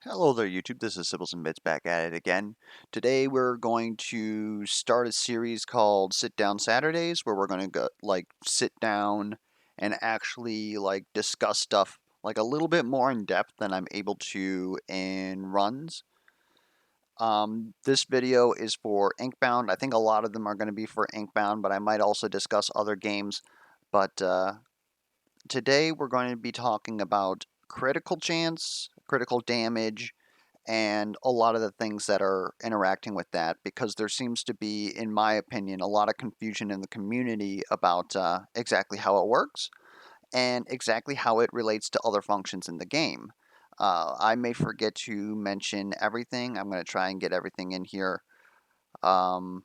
Hello there, YouTube. This is Sibbles and Bits back at it again. Today we're going to start a series called Sit Down Saturdays, where we're going to go sit down and actually discuss stuff a little bit more in depth than I'm able to in runs. This video is for Inkbound. I think a lot of them are going to be for Inkbound, but I might also discuss other games. But today we're going to be talking about critical chance, critical damage, and a lot of the things that are interacting with that, because there seems to be, in my opinion, a lot of confusion in the community about exactly how it works and exactly how it relates to other functions in the game. I may forget to mention everything. I'm going to try and get everything in here. Um,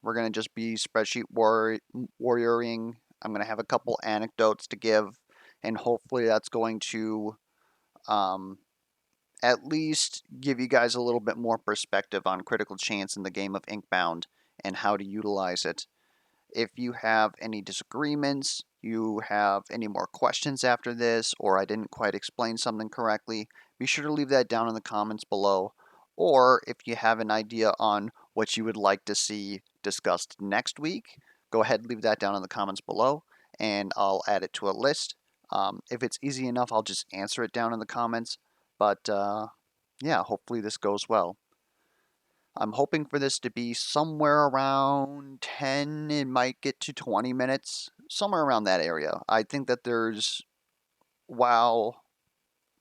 we're going to just be spreadsheet warrioring. I'm going to have a couple anecdotes to give, and hopefully that's going to um, at least give you guys a little bit more perspective on critical chance in the game of Inkbound and how to utilize it. If you have any disagreements, you have any more questions after this, or I didn't quite explain something correctly, be sure to leave that down in the comments below. Or if you have an idea on what you would like to see discussed next week, go ahead and leave that down in the comments below, and I'll add it to a list. If it's easy enough, I'll just answer it down in the comments. But yeah, hopefully this goes well. I'm hoping for this to be somewhere around 10, it might get to 20 minutes, somewhere around that area. I think that while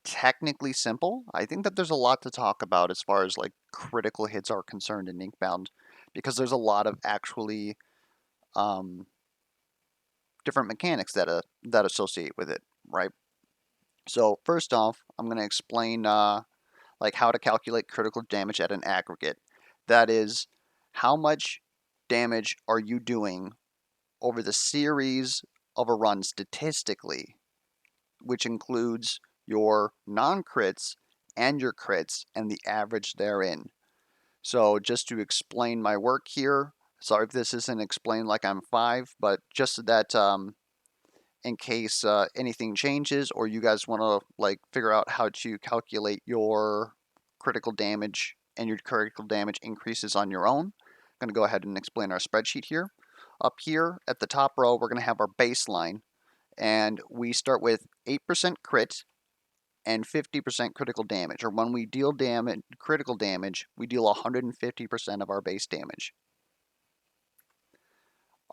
technically simple, I think that there's a lot to talk about as far as critical hits are concerned in Inkbound, because there's a lot of actually um, different mechanics that associate with it, right? So first off, I'm going to explain how to calculate critical damage at an aggregate. That is, how much damage are you doing over the series of a run statistically, which includes your non-crits and your crits and the average therein. So just to explain my work here, sorry if this isn't explained like I'm 5, but just so that in case anything changes or you guys want to figure out how to calculate your critical damage and your critical damage increases on your own. I'm going to go ahead and explain our spreadsheet here. Up here at the top row, we're going to have our baseline, and we start with 8% crit and 50% critical damage, or when we deal critical damage, we deal 150% of our base damage.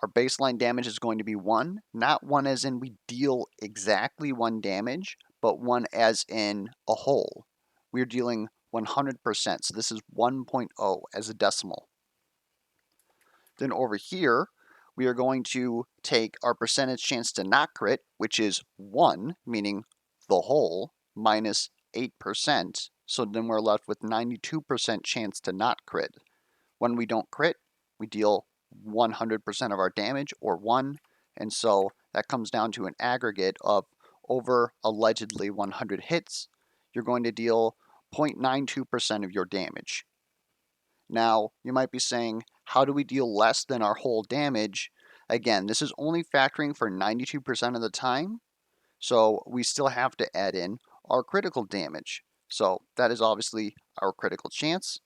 Our baseline damage is going to be 1, not 1 as in we deal exactly 1 damage, but 1 as in a whole. We're dealing 100%, so this is 1.0 as a decimal. Then over here, we are going to take our percentage chance to not crit, which is 1, meaning the whole, minus 8%. So then we're left with 92% chance to not crit. When we don't crit, we deal 100% of our damage, or 1, and so that comes down to an aggregate of over allegedly 100 hits. You're going to deal 0.92% of your damage. Now, you might be saying, how do we deal less than our whole damage? Again, this is only factoring for 92% of the time, so we still have to add in our critical damage. So that is obviously our critical chance.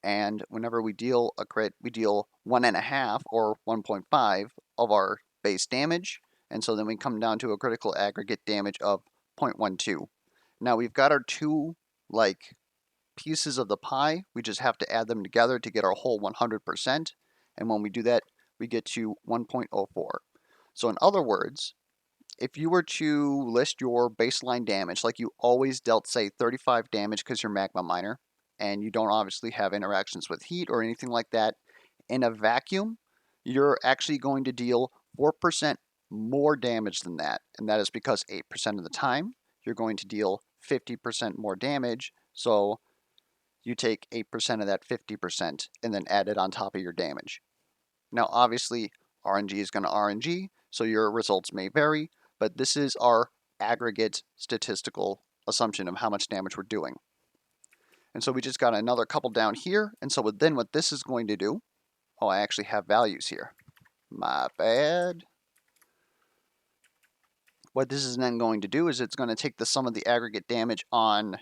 And whenever we deal a crit, we deal 1.5 or 1.5 of our base damage. And so then we come down to a critical aggregate damage of 0.12. Now we've got our two pieces of the pie. We just have to add them together to get our whole 100%. And when we do that, we get to 1.04. So in other words, if you were to list your baseline damage, like you always dealt, say, 35 damage because you're magma miner, and you don't obviously have interactions with heat or anything like that, in a vacuum, you're actually going to deal 4% more damage than that. And that is because 8% of the time, you're going to deal 50% more damage. So you take 8% of that 50% and then add it on top of your damage. Now, obviously, RNG is going to RNG, so your results may vary, but this is our aggregate statistical assumption of how much damage we're doing. And so we just got another couple down here, and so then what this is going to do, oh, I actually have values here. My bad. What this is then going to do is it's going to take the sum of the aggregate damage on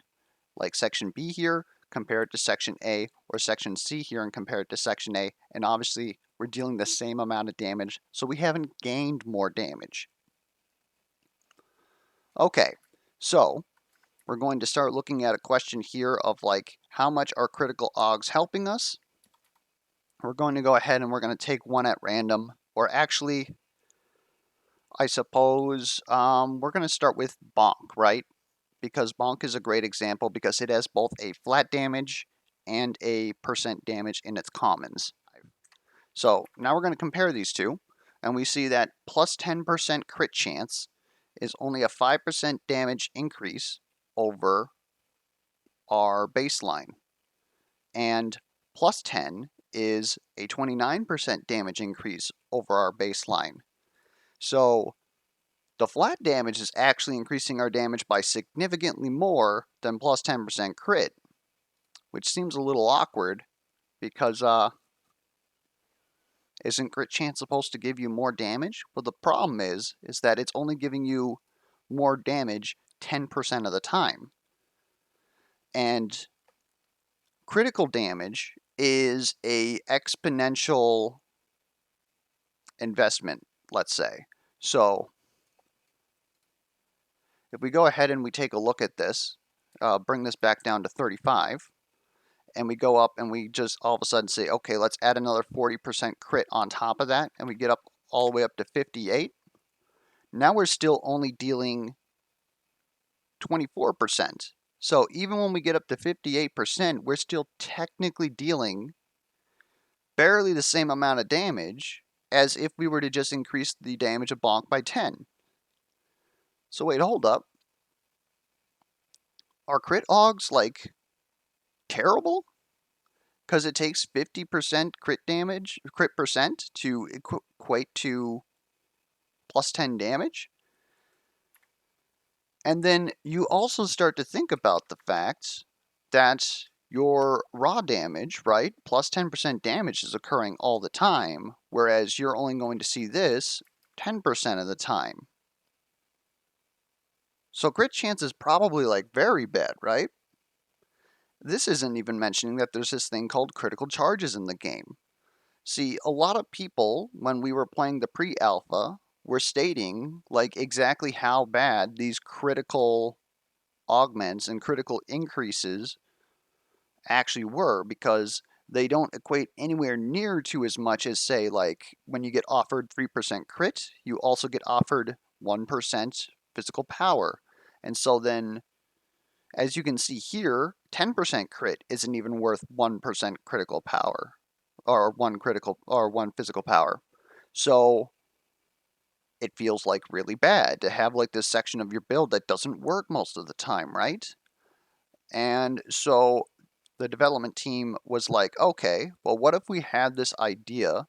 like section B here, compare it to section A, or section C here and compare it to section A, and obviously we're dealing the same amount of damage, so we haven't gained more damage. Okay, so we're going to start looking at a question here of like, how much are critical augs helping us? We're going to go ahead and we're going to take one at random, or actually, I suppose we're going to start with bonk, right? Because bonk is a great example because it has both a flat damage and a percent damage in its commons. So now we're going to compare these two, and we see that plus 10% crit chance is only a 5% damage increase over our baseline, and plus 10 is a 29% damage increase over our baseline. So the flat damage is actually increasing our damage by significantly more than plus 10% crit, which seems a little awkward because isn't crit chance supposed to give you more damage? Well, the problem is that it's only giving you more damage 10% of the time. And critical damage is a exponential investment, let's say. So if we go ahead and we take a look at this, bring this back down to 35, and we go up and we just all of a sudden say, okay, let's add another 40% crit on top of that, and we get up all the way up to 58. Now we're still only dealing 24%. So even when we get up to 58%, we're still technically dealing barely the same amount of damage as if we were to just increase the damage of bonk by 10. So wait, hold up. Are crit augs like terrible? Because it takes 50% crit damage, crit percent to equate to plus 10 damage? And then you also start to think about the fact that your raw damage, right, plus 10% damage is occurring all the time, whereas you're only going to see this 10% of the time. So crit chance is probably like very bad, right? This isn't even mentioning that there's this thing called critical charges in the game. See, a lot of people, when we were playing the pre-alpha, were stating like exactly how bad these critical augments and critical increases actually were, because they don't equate anywhere near to as much as, say, like when you get offered 3% crit, you also get offered 1% physical power. And so then, as you can see here, 10% crit isn't even worth 1% critical power, or one physical power. So it feels like really bad to have like this section of your build that doesn't work most of the time, right? And so the development team was like, okay, well, what if we had this idea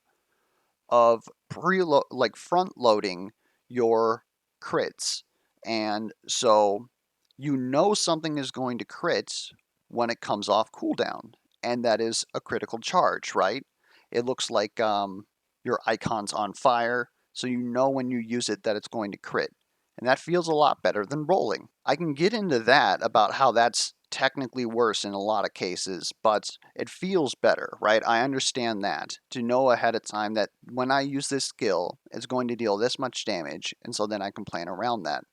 of front loading your crits, and so you know something is going to crit when it comes off cooldown, and that is a critical charge, right? It looks like your icon's on fire, so you know when you use it that it's going to crit. And that feels a lot better than rolling. I can get into that about how that's technically worse in a lot of cases, but it feels better, right? I understand that. To know ahead of time that when I use this skill, it's going to deal this much damage, and so then I can plan around that.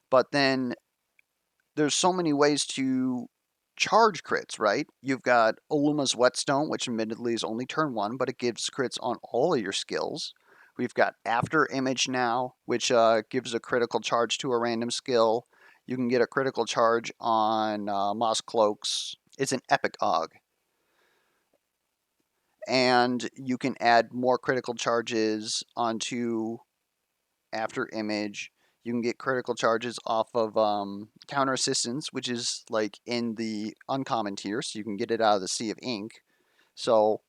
But then there's so many ways to charge crits, right? You've got Illuma's Whetstone, which admittedly is only turn 1, but it gives crits on all of your skills. We've got After Image now, which gives a critical charge to a random skill. You can get a critical charge on Moss Cloaks. It's an epic aug. And you can add more critical charges onto After Image. You can get critical charges off of Counter Assistance, which is like in the uncommon tier, so you can get it out of the Sea of Ink. So,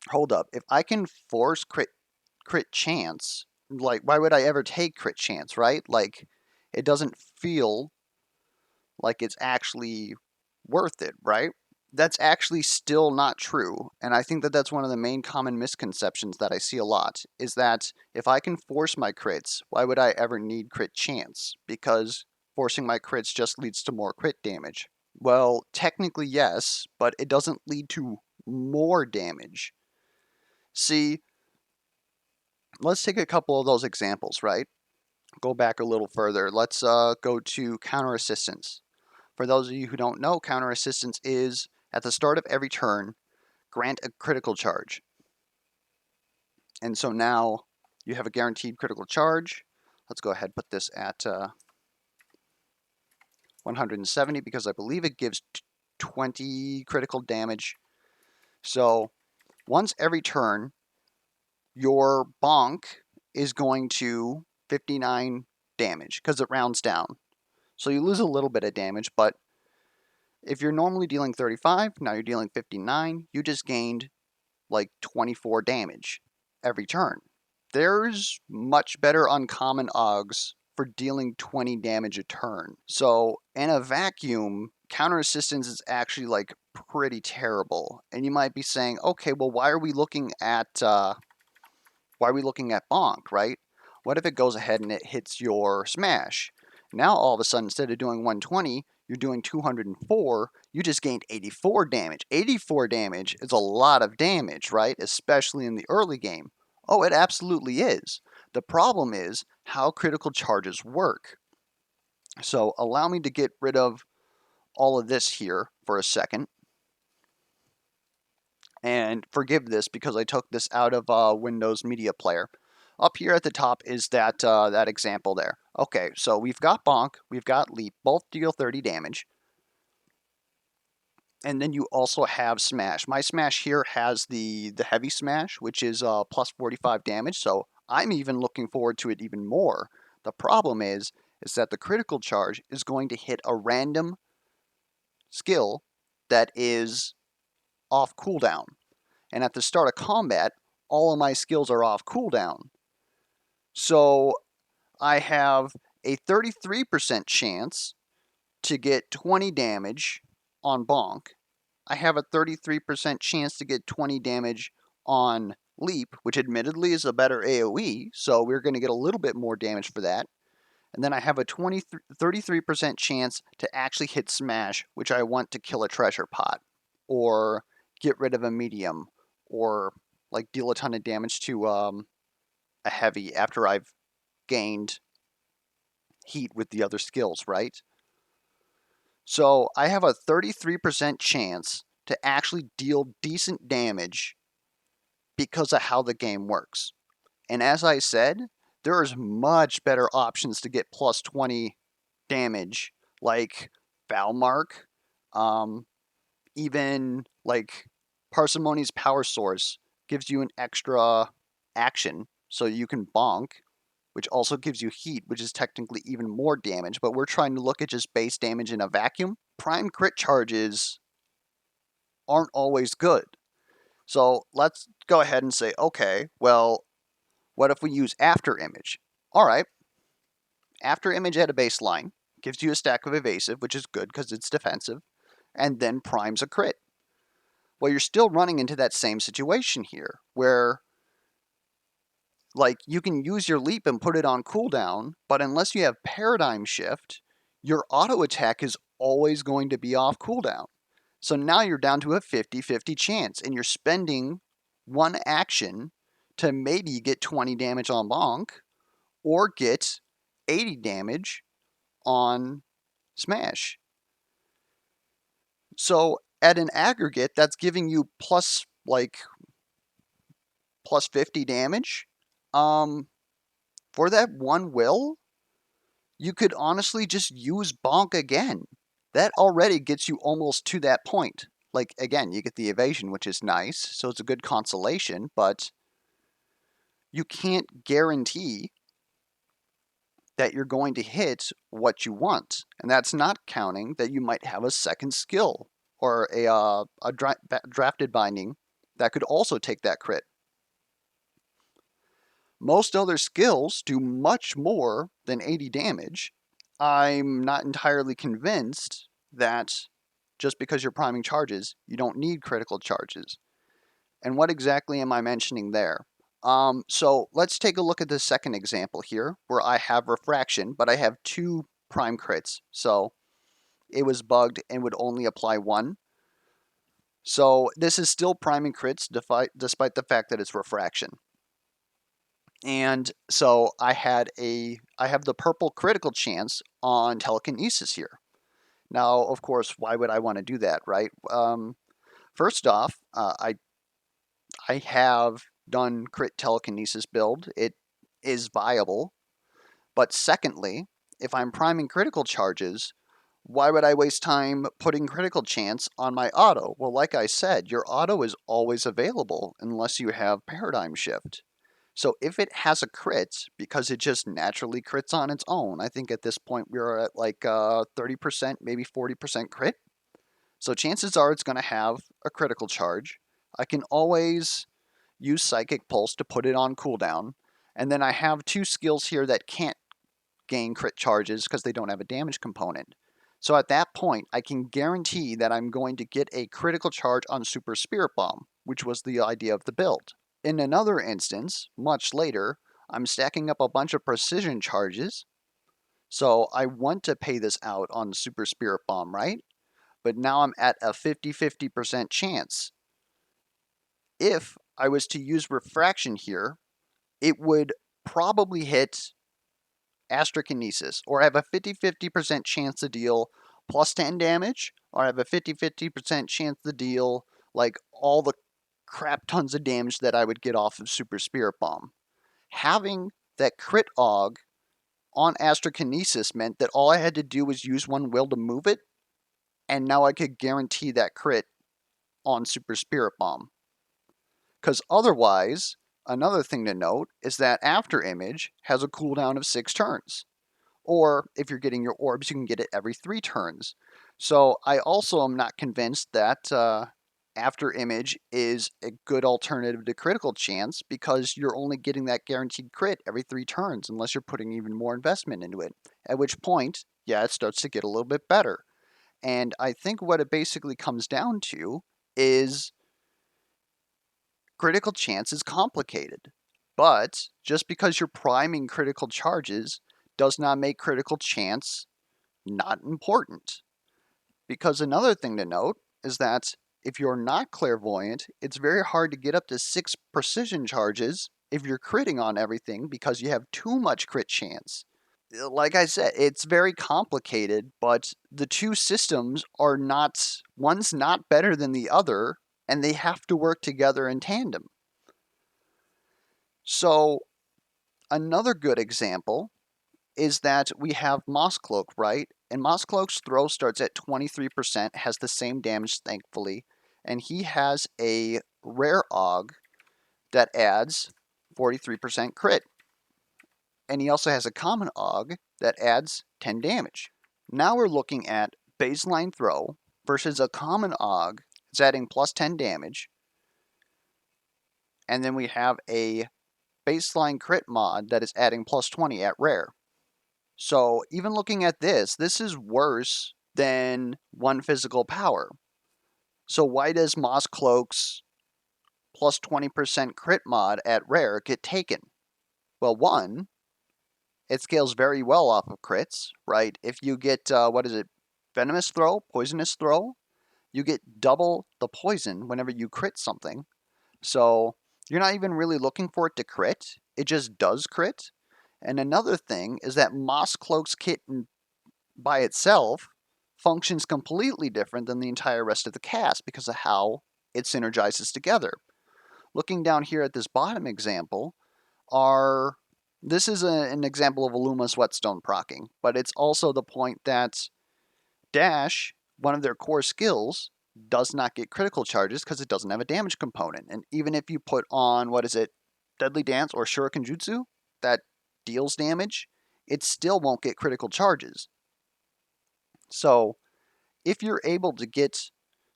hold up. If I can force crit chance, like, why would I ever take crit chance, right? Like, it doesn't feel like it's actually worth it, right? That's actually still not true, and I think that that's one of the main common misconceptions that I see a lot, is that if I can force my crits, why would I ever need crit chance? Because forcing my crits just leads to more crit damage. Well, technically yes, but it doesn't lead to more damage. See, let's take a couple of those examples, right? Go back a little further. Let's go to counter assistance. For those of you who don't know, counter assistance is at the start of every turn, grant a critical charge. And so now you have a guaranteed critical charge. Let's go ahead and put this at 170 because I believe it gives 20 critical damage. So once every turn, your bonk is going to 59 damage because it rounds down. So you lose a little bit of damage, but if you're normally dealing 35, now you're dealing 59, you just gained like 24 damage every turn. There's much better uncommon Oggs for dealing 20 damage a turn. So in a vacuum, counter assistance is actually like pretty terrible. And you might be saying, okay, well, why are we looking at bonk, right? What if it goes ahead and it hits your smash? Now all of a sudden, instead of doing 120, you're doing 204, you just gained 84 damage. 84 damage is a lot of damage, right? Especially in the early game. Oh, it absolutely is. The problem is how critical charges work. So allow me to get rid of all of this here for a second. And forgive this because I took this out of Windows Media Player. Up here at the top is that example there. Okay, so we've got Bonk, we've got Leap, both deal 30 damage. And then you also have Smash. My Smash here has the Heavy Smash, which is plus 45 damage, so I'm even looking forward to it even more. The problem is that the critical charge is going to hit a random skill that is off cooldown. And at the start of combat, all of my skills are off cooldown. So I have a 33% chance to get 20 damage on Bonk. I have a 33% chance to get 20 damage on Leap, which admittedly is a better AoE, so we're going to get a little bit more damage for that. And then I have a 33% chance to actually hit Smash, which I want to kill a treasure pot, or get rid of a medium, or like deal a ton of damage to a heavy after I've gained heat with the other skills, right? So I have a 33% chance to actually deal decent damage because of how the game works. And as I said, there's much better options to get plus 20 damage, like Valmark, um, even like Parsimony's Power Source gives you an extra action so you can bonk, which also gives you heat, which is technically even more damage, but we're trying to look at just base damage in a vacuum. Prime crit charges aren't always good. So let's go ahead and say, okay, well, what if we use After Image? All right, After Image at a baseline gives you a stack of evasive, which is good because it's defensive, and then primes a crit. Well, you're still running into that same situation here, where like you can use your leap and put it on cooldown, but unless you have paradigm shift, your auto attack is always going to be off cooldown. So now you're down to a 50-50 chance, and you're spending one action to maybe get 20 damage on Bonk, or get 80 damage on Smash. So at an aggregate, that's giving you plus 50 damage. For that one will, you could honestly just use Bonk again. That already gets you almost to that point. Like, again, you get the evasion, which is nice, so it's a good consolation, but you can't guarantee that you're going to hit what you want. And that's not counting that you might have a second skill or a drafted binding that could also take that crit. Most other skills do much more than 80 damage. I'm not entirely convinced that just because you're priming charges, you don't need critical charges. And what exactly am I mentioning there? So let's take a look at the second example here, where I have refraction, but I have two prime crits. So it was bugged and would only apply 1. So this is still priming crits despite the fact that it's refraction. And so I have the purple critical chance on telekinesis here. Now, of course, why would I want to do that, right? First off, I have done crit telekinesis build. It is viable. But secondly, if I'm priming critical charges, why would I waste time putting critical chance on my auto? Well, like I said, your auto is always available unless you have paradigm shift. So if it has a crit, because it just naturally crits on its own, I think at this point we're at like 30%, maybe 40% crit. So chances are it's going to have a critical charge. I can always use Psychic Pulse to put it on cooldown. And then I have 2 skills here that can't gain crit charges because they don't have a damage component. So at that point, I can guarantee that I'm going to get a critical charge on Super Spirit Bomb, which was the idea of the build. In another instance, much later, I'm stacking up a bunch of precision charges. So I want to pay this out on Super Spirit Bomb, right? But now I'm at a 50-50% chance. If I was to use refraction here, it would probably hit astrokinesis, or have a 50-50% chance to deal plus 10 damage, or have a 50-50% chance to deal like all the crap tons of damage that I would get off of Super Spirit Bomb. Having that crit aug on astrokinesis meant that all I had to do was use 1 will to move it, and now I could guarantee that crit on Super Spirit Bomb. Because otherwise, another thing to note is that After Image has a cooldown of 6 turns. Or if you're getting your orbs, you can get it every 3 turns. So I also am not convinced that After Image is a good alternative to critical chance, because you're only getting that guaranteed crit every 3 turns unless you're putting even more investment into it. At which point, yeah, it starts to get a little bit better. And I think what it basically comes down to is critical chance is complicated. But just because you're priming critical charges does not make critical chance not important. Because another thing to note is that if you're not clairvoyant, it's very hard to get up to 6 precision charges if you're critting on everything because you have too much crit chance. Like I said, it's very complicated, but the two systems are not, one's not better than the other, and they have to work together in tandem. So, another good example is that we have Moss Cloak, right? And Moss Cloak's throw starts at 23%, has the same damage, thankfully, and he has a rare aug that adds 43% crit. And he also has a common aug that adds 10 damage. Now we're looking at baseline throw versus a common aug that's adding plus 10 damage. And then we have a baseline crit mod that is adding plus 20 at rare. So even looking at this, this is worse than 1 physical power. So why does Moss Cloak's plus 20% crit mod at rare get taken? Well, 1, it scales very well off of crits, right? If you get, venomous throw, poisonous throw, you get double the poison whenever you crit something. So you're not even really looking for it to crit, it just does crit. And another thing is that Moss Cloak's kit by itself functions completely different than the entire rest of the cast because of how it synergizes together. Looking down here at this bottom example, this is an example of Illuma Sweatstone proccing, but it's also the point that Dash, one of their core skills, does not get critical charges because it doesn't have a damage component. And even if you put on, Deadly Dance or Shuriken Jutsu that deals damage, it still won't get critical charges. So if you're able to get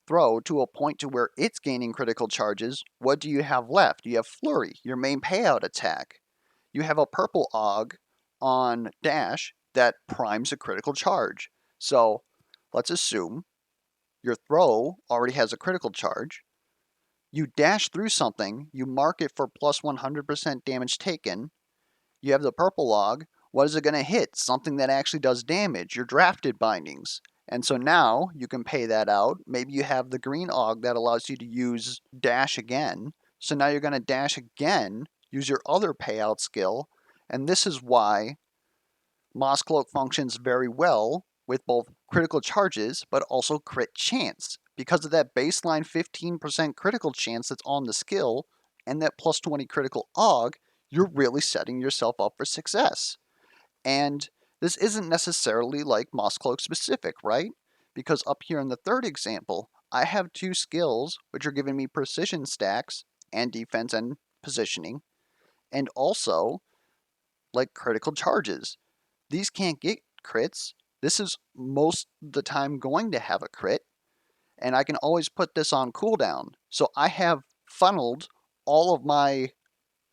Throw to a point to where it's gaining critical charges, what do you have left? You have Flurry, your main payout attack. You have a purple aug on Dash that primes a critical charge. So let's assume your throw already has a critical charge. You dash through something, you mark it for plus 100% damage taken. You have the purple aug. What is it going to hit? Something that actually does damage, your drafted bindings. And so now you can pay that out. Maybe you have the green aug that allows you to use dash again. So now you're going to dash again, use your other payout skill. And this is why Moss Cloak functions very well with both critical charges, but also crit chance. Because of that baseline 15% critical chance that's on the skill, and that plus 20 critical aug, you're really setting yourself up for success. And this isn't necessarily like Moss Cloak specific, right? Because up here in the third example, I have two skills which are giving me precision stacks and defense and positioning, and also like critical charges. These can't get crits. This is most of the time going to have a crit, and I can always put this on cooldown. So I have funneled all of my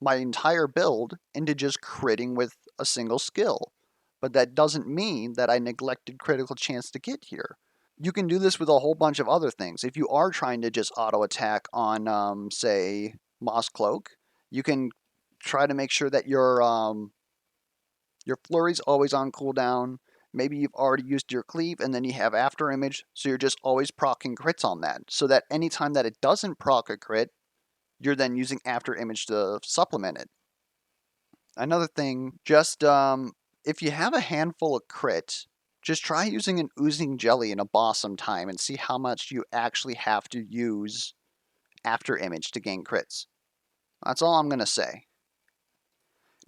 entire build into just critting with a single skill. But that doesn't mean that I neglected critical chance to get here. You can do this with a whole bunch of other things. If you are trying to just auto attack on, say, Moss Cloak, you can try to make sure that your flurry's always on cooldown. Maybe you've already used your cleave and then you have after image, so you're just always proccing crits on that. So that anytime that it doesn't proc a crit, you're then using after image to supplement it. Another thing, just if you have a handful of crit, just try using an oozing jelly in a boss sometime and see how much you actually have to use after image to gain crits. That's all I'm going to say.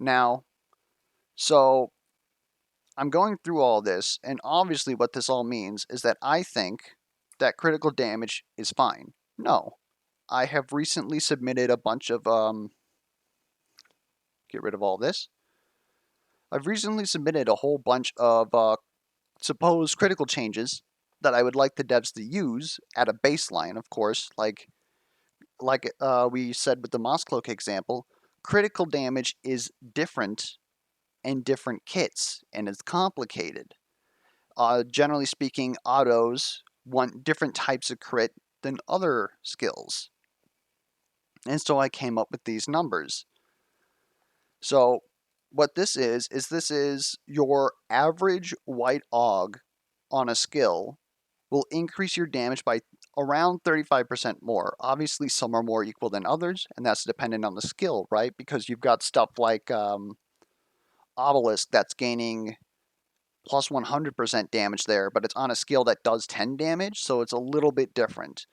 Now, so I'm going through all this, and obviously what this all means is that I think that critical damage is fine. No. I have recently submitted a bunch of, get rid of all this. I've recently submitted a whole bunch of supposed critical changes that I would like the devs to use at a baseline, of course, like we said with the Moss Cloak example, critical damage is different in different kits, and it's complicated. Generally speaking, autos want different types of crit than other skills. And so I came up with these numbers. So what this is this is your average white aug on a skill will increase your damage by around 35% more. Obviously, some are more equal than others, and that's dependent on the skill, right? Because you've got stuff like Obelisk that's gaining plus 100% damage there, but it's on a skill that does 10 damage, so it's a little bit different.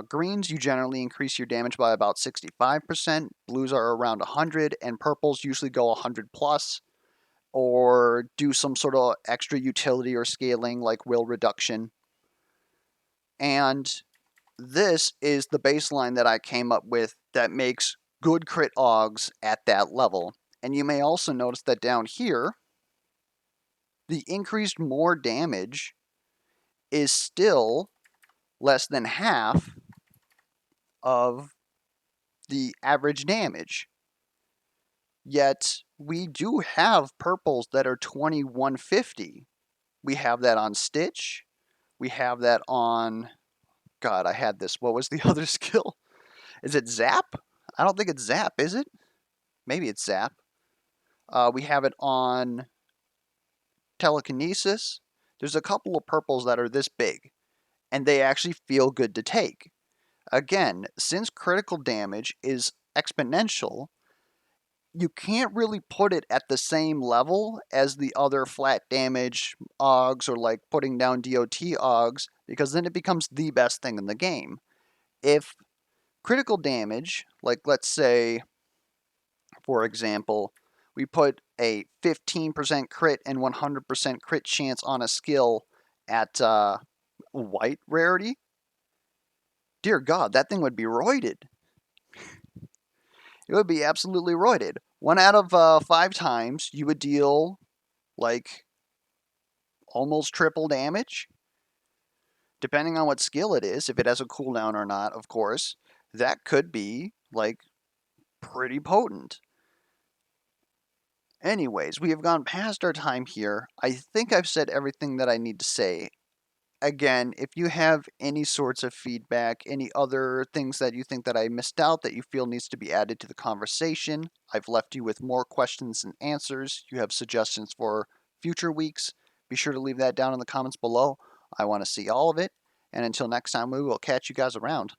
Greens, you generally increase your damage by about 65%, blues are around 100, and purples usually go 100 plus, or do some sort of extra utility or scaling like will reduction. And this is the baseline that I came up with that makes good crit augs at that level. And you may also notice that down here, the increased more damage is still less than half of the average damage. Yet we do have purples that are 2150. We have that on Stitch. We have that on, God, I had this. What was the other skill? Is it Zap? I don't think it's Zap, is it? Maybe it's Zap. We have it on Telekinesis. There's a couple of purples that are this big, and they actually feel good to take. Again, since critical damage is exponential, you can't really put it at the same level as the other flat damage augs or like putting down DOT augs, because then it becomes the best thing in the game. If critical damage, like let's say, for example, we put a 15% crit and 100% crit chance on a skill at white rarity, dear God, that thing would be roided. It would be absolutely roided. 1 out of 5 times, you would deal like almost triple damage, depending on what skill it is. If it has a cooldown or not, of course, that could be like pretty potent. Anyways, we have gone past our time here. I think I've said everything that I need to say. Again, if you have any sorts of feedback, any other things that you think that I missed out that you feel needs to be added to the conversation, I've left you with more questions and answers. You have suggestions for future weeks, be sure to leave that down in the comments below. I want to see all of it. And until next time, we will catch you guys around.